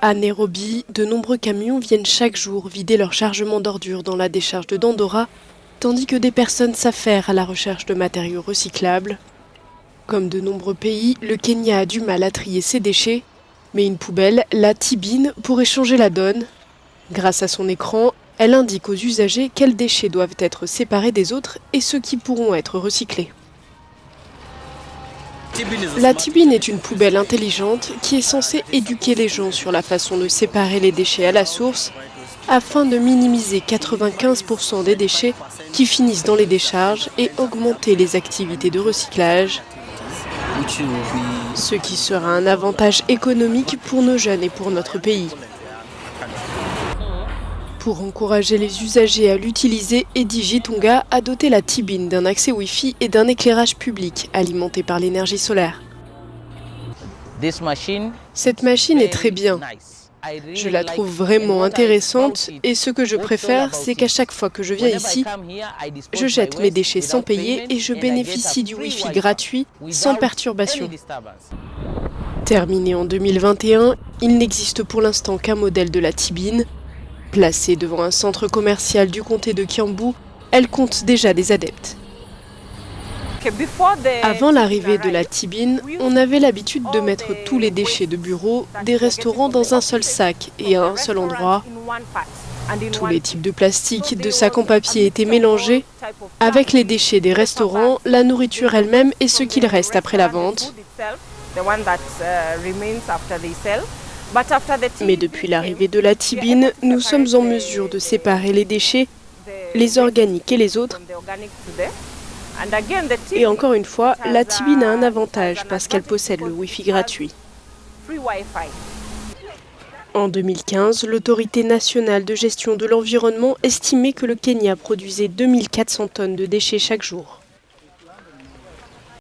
À Nairobi, de nombreux camions viennent chaque jour vider leur chargement d'ordures dans la décharge de Dandora, tandis que des personnes s'affairent à la recherche de matériaux recyclables. Comme de nombreux pays, le Kenya a du mal à trier ses déchets, mais une poubelle, la Tibin, pourrait changer la donne. Grâce à son écran, elle indique aux usagers quels déchets doivent être séparés des autres et ceux qui pourront être recyclés. La Tibin est une poubelle intelligente qui est censée éduquer les gens sur la façon de séparer les déchets à la source afin de minimiser 95% des déchets qui finissent dans les décharges et augmenter les activités de recyclage, ce qui sera un avantage économique pour nos jeunes et pour notre pays. Pour encourager les usagers à l'utiliser, Edigi Tonga a doté la Tibin d'un accès Wi-Fi et d'un éclairage public alimenté par l'énergie solaire. Cette machine est très bien. Je la trouve vraiment intéressante et ce que je préfère, c'est qu'à chaque fois que je viens ici, je jette mes déchets sans payer et je bénéficie du Wi-Fi gratuit sans perturbation. Terminée en 2021, il n'existe pour l'instant qu'un modèle de la Tibin. Placée devant un centre commercial du comté de Kiambu, elle compte déjà des adeptes. Avant l'arrivée de la Tibin, on avait l'habitude de mettre tous les déchets de bureau des restaurants dans un seul sac et à un seul endroit. Tous les types de plastique, de sacs en papier étaient mélangés avec les déchets des restaurants, la nourriture elle-même et ce qu'il reste après la vente. Mais depuis l'arrivée de la Tibin, nous sommes en mesure de séparer les déchets, les organiques et les autres. Et encore une fois, la Tibin a un avantage parce qu'elle possède le Wi-Fi gratuit. En 2015, l'Autorité nationale de gestion de l'environnement estimait que le Kenya produisait 2400 tonnes de déchets chaque jour.